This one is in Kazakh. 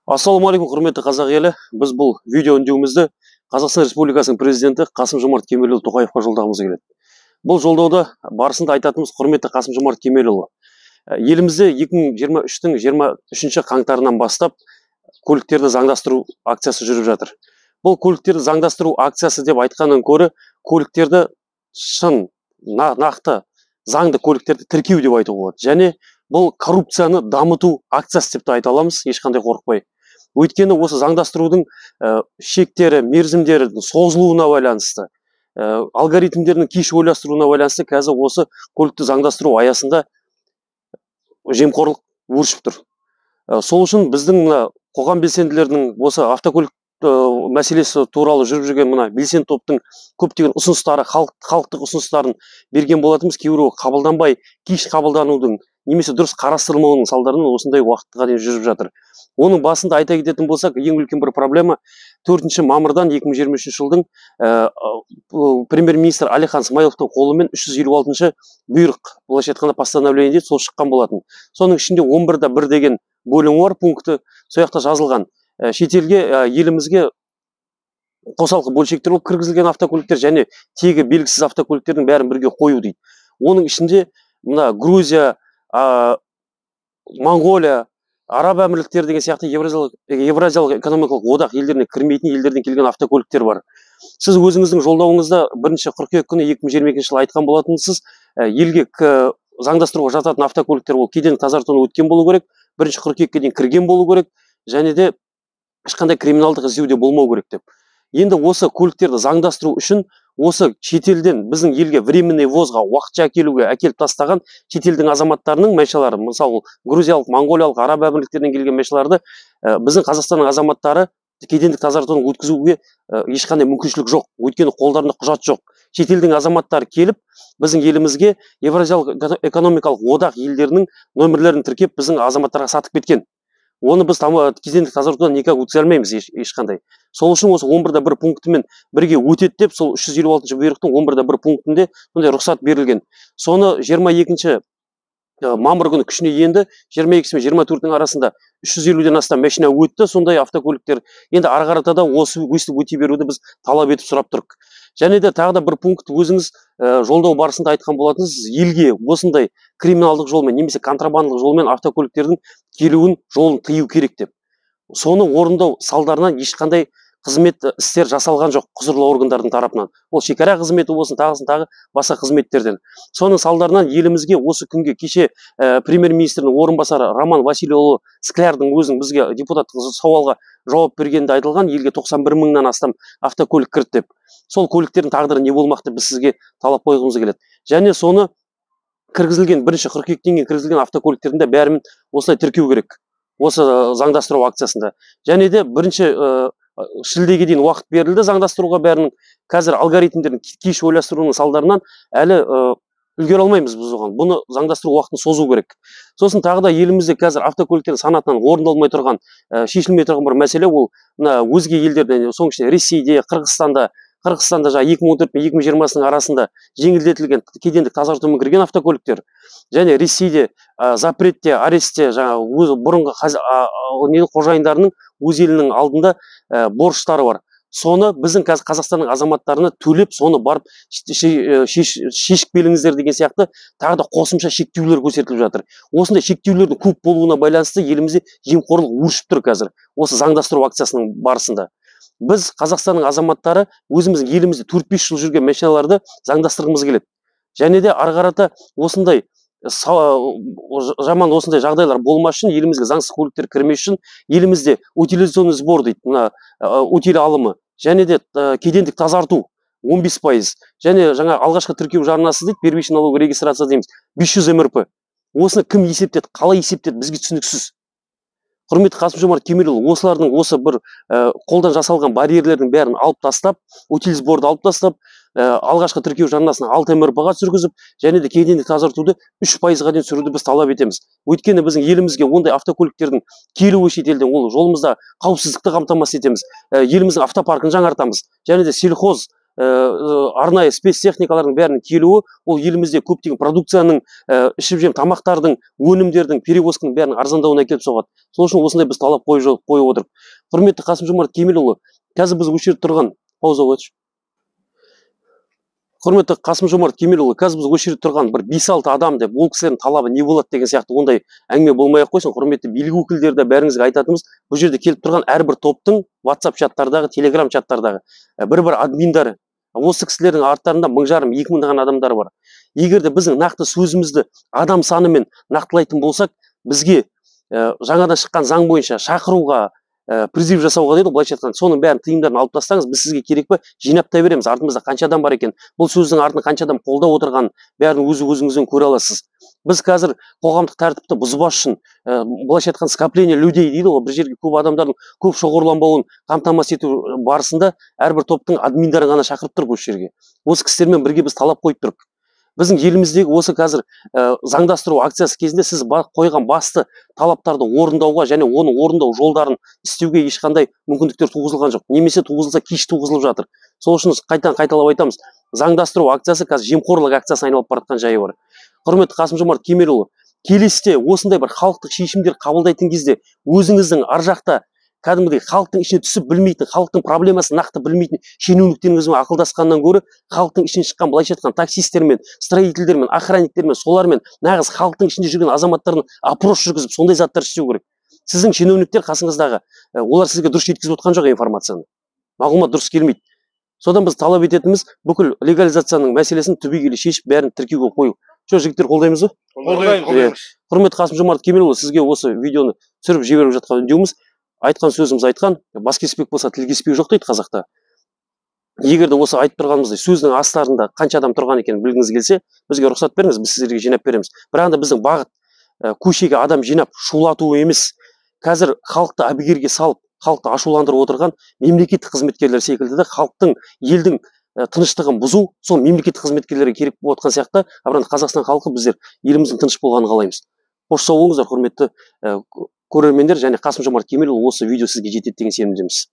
Ассалаумағалейкум, құрметті қазақ елі. Біз бұл видео үндеуімізді Қазақстан Республикасының президенті Қасым-Жомарт Кемелұлы Тоқаевқа жолдағымыз келеді. Бұл жолдауда барысында айтатынымыз: құрметті Қасым-Жомарт Кемелұлы, елімізде 2023-тің 23 қаңтарынан бастап көліктерді заңдастыру акциясы жүріп жатыр. Бұл көліктерді заңдастыру акциясы деп айтқаннан көрі, көліктерді шын, нақты, заңды көліктерді тіркеу деп айтуға болады. Және бұл коррупцияны дамыту акциясы деп айта аламыз, ешқандай қорықпай. Өйткені осы заңдастырудың шектері, мерзімдердің созылуына байланысты, алгоритмдердің кеш ойластыруына байланысты қазір осы көлікті заңдастыру аясында жемқорлық өршіп тұр. Сол үшін біздің қоғам белсенділерінің осы автокөлік мәселесі туралы жүріп жүрген мына белсенді топтың көптеген ұсыныстары, халықтық ұсыныстарын берген болатынбыз. Кейбіреуі қабылданбай, кеш қабылданудың немесе дұрыс қарастырылмауының салдарынан осындай уақытқа дейін жүріп жатыр. Оның басында айта кететін болсақ, ең үлкен бір проблема 4 мамырдан 2023 жылдың премьер-министр Әлихан Смайыловтың қолымен 356 бұйрық, былайша айтқанда постановление дейді, сол шыққан болатын. Соның ішінде 11-1 деген бөлімі бар, пункті. Сол жақта жазылған: шетелге, елімізге қосалқы бөлшектер болып кіргізілген автокөліктер және тегі белгісіз автокөліктердің бәрін бірге қою дейді. Оның ішінде мына Грузия, Монғолия, Араб әмірліктері деген сияқты Евразиялық экономикалық одақ елдеріне кірмейтін елдерден келген автокөліктер бар. Сіз өзіңіздің жолдауыңызда 1 қыркүйек күні 2022 жылы айтқан болатынсыз, елге заңдастыруға жататын автокөліктер ол кеден тазартудан өткен болу керек, 1 қыркүйекке дейін кірген болу керек, және де ешқандай криминалдық іздеуде болмау керек деп. Енді осы көліктерді заңдастыру үшін осы шетелден біздің елге временный ввозға, уақытша әкеліп тастаған шетелдің азаматтарының мәйшалары, мысалы грузиялық, монғолиялық, араб әмірліктерінен келген мәйшаларды біздің Қазақстанның азаматтары кедендік тазартудан өткізуге ешқандай мүмкіншілік жоқ. Өйткені қолдарында құжат жоқ. Шетелдің азаматтары келіп, біздің елімізге Евразиялық экономикалық одақ елдерінің нөмірлерін тіркеп, біздің азаматтарға сатып кеткен. Оны біз кедендік тазартудан никак өткізе алмаймыз ешқандай. Сол үшін осы 11-1 пунктімен бірге өтеді деп, сол 356 бұйрықтың 11-1 пунктінде сондай рұқсат берілген. Соны 22 мамыр күні күшіне енді, 22 мен 24-дің арасында 350-ден астам машина өтті, сондай автокөліктер. Енді ары қарата да осы өте беруді біз талап етіп сұрап тұрық. Және де тағы да бір пункт өзіңіз жолдау барысында айтқан болатынсыз: елге осындай криминалдық жолмен немесе контрабандалық жолмен автокөліктердің келуін жолын тыю керек деп. Соны орындау салдарынан ешқандай қызмет істер жасалған жоқ құзырлы органдардың тарапынан. Ол шекара қызметі болсын, тағы басқа қызметтерден. Соның салдарынан елімізге осы күнге кеше премьер-министрдің орынбасары Роман Васильұлы Склярдың өзінің бізге депутаттық сауалға жауап бергенде айтылған, елге 91 мыңнан астам автокөлік кірді деп. Сол көліктердің тағдыры не болмақ деп біз сізге талап қойғымыз келеді. Және соны кіргізілген 1 қыркүйектен кейін кіргізілген автокөліктердің де бәрін осылай тіркеу керек, осы заңдастыру акциясында. Және де 1 шілдеге дейін уақыт берілді заңдастыруға бәрінің. Қазір алгоритмдердің кеш ойластыруының салдарынан әлі үлгере алмаймыз біз оған. Бұны заңдастыру уақытын созу керек. Сосын тағы да елімізде қазір автокөліктердің санатынан орындалмай тұрған, шешілмей тұрған бір мәселе, ол өзге елдерде, соның ішінде Ресейде, Қырғызстанда 2014 пен 2020-ның арасында жеңілдетілген кедендік тазартумен кірген автокөліктер, және Ресейде запретте, арестте бұрынғы қожайындарының өз елінің алдында борыштары бар. Соны біздің Қазақстанның азаматтарына төлеп, соны барып шешіп беріңіздер деген сияқты тағы да қосымша шектеулер көрсетіліп жатыр. Осындай шектеулердің көп болуына байланысты елімізде жемқорлық өршіп тұр қазір осы заңдастыру акциясының барысында. Біз Қазақстанның азаматтары өзіміздің елімізде 4-5 жыл жүрген машиналарды заңдастырғымыз келеді. Және де ары қарата осындай жаман осындай жағдайлар болмас үшін, елімізге заңсыз көліктер кірмес үшін елімізде утилизационный сбор дейді, утиль алымы, және де кедендік тазарту 15%, және жаңа алғашқы тіркеу жарнасы дейді, первичный налог регистрация дейміз, 500 МРП. Осыны кім есептеді, қалай есептеді, бізге түсініксіз. Құрметті Қасым-Жомарт Кемелұлы, осылардың осы бір қолдан жасалған барьерлердің бәрін алып тастап, утиль сборды алып тастап, алғашқы тіркеу жарнасын 6 МРП-ға түсіргізіп, және де кедендік тазартуды 3%-ға дейін түсіруді біз талап етеміз. Өйткені біздің елімізге ондай автокөліктердің келуі шетелден, ол жолымызда қауіпсіздікті қамтамасыз етеміз. Еліміздің автопаркін жаңартамыз. Және де сельхоз арнайы спецтехникалардың бәрінің келуі, ол елімізде көптеген продукцияның, ішіп жем тамақтардың, өнімдердің, перевозканың бәрінің арзандауына әкеліп соғады. Сол үшін осындай біз талап қойып отырып. Құрметті Қасым-Жомарт Кемелұлы, қазір біз осы жерде тұрған, пауза қойшы. Құрметті Қасым-Жомарт Кемелұлы, қазір біз осы жерде тұрған бір 5-6 адам деп, ол кісілердің талабы не болады деген сияқты ондай әңгіме болмай ақ қойсын. Құрметті билік өкілдері де бәріңізге айтатынымыз, бұл жерде келіп тұрған әрбір топтың WhatsApp чаттардағы, Telegram чаттардағы бір админдары, осы кісілердің арттарында 1000-2000 мыңдаған адамдар бар. Егер де біздің нақты сөзімізді адам санымен нақтылайтын болсақ, бізге жаңадан шыққан заң бойынша шақыруға, призыв жасауға дейді, былайша айтқанда, соның бәрін тыйымдарын алып тастаңыз, біз сізге керек пе, жинаптай береміз. Артымызда қанша адам бар екен, бұл сөздің артында қанша адам қолдап отырғанын бәрін өзіңізден көре аласыз. Біз қазір қоғамдық тәртіпті бұзбас үшін, былайша айтқанда, скопление людей дейді ғой, бір жерге көп адамдардың көп шоғырланбауын қамтамасыз ету барысында әрбір топтың админдарын ғана шақырып тұрып осы жерге. Осы кісілермен бірге біз талап қойып тұрып. Біздің еліміздегі осы қазір заңдастыру акциясы кезінде сіз қойған басты талаптарды орындауға және оны орындау жолдарын істеуге ешқандай мүмкіндіктер туғызылған жоқ. Немесе туғызылса кеш туғызылып жатыр. Сол үшін қайталап айтамыз. Заңдастыру акциясы қазір жемқорлық акциясына айналып бара жатқан жайы бар. Құрметті Қасым-Жомарт Кемелұлы, келесіде осындай бір халықтық шешімдер қабылдайтын кезде өзіңіздің ар жақта кәдімгідей халықтың ішіне түсіп білмейтін, халықтың проблемасын нақты білмейтін шенеуніктеріңізбен ақылдасқаннан гөрі, халықтың ішінен шыққан, былайша айтқан, таксистермен, строительдермен, охранниктермен, солармен нағыз халықтың ішінде жүрген азаматтардың опрос жүргізіп, сондай заттар істеу керек. Сіздің шенеуніктер қасыңыздағы, олар сізге дұрыс жеткізіп отқан жоқ информацияны. Мағлұмат дұрыс келмейді. Содан біз талап ететініміз бүкіл легализацияның мәселесін түбегейлі шешіп, бәрін тіркеуге қою. Жігіттер, қолдаймыз ба? Қолдаймыз. Құрметті Қасым-Жомарт Кемелұлы, сізге осы видеоны түсіріп жіберіп жатқан үндеуіміз, айтқан сөзіміз айтқан, бас кеспек болса тіл кеспек жоқ дейді қазақта. Егер де осы айтып тұрғанымыздай сөздің астарында қанша адам тұрған екенін білгіңіз келсе, бізге рұқсат беріңіз, біз сіздерге жинап береміз. Бірақ та біздің бағыт көшеге адам жинап шулату емес. Қазір халықты әбігерге салып, халықты ашуландырып отырған мемлекеттік қызметкерлер секілді де халықтың, елдің тыныштығын бұзу, сол мемлекеттік қызметкерлерге керек болып отқан сияқты, бірақ Қазақстан халқы біздер еліміздің тыныш болғанын қалаймыз. Қош сау болыңыздар, құрметті көрермендер, және Қасым-Жомарт Кемелұлы, осы видео сізге жетеді деген сенімдеміз.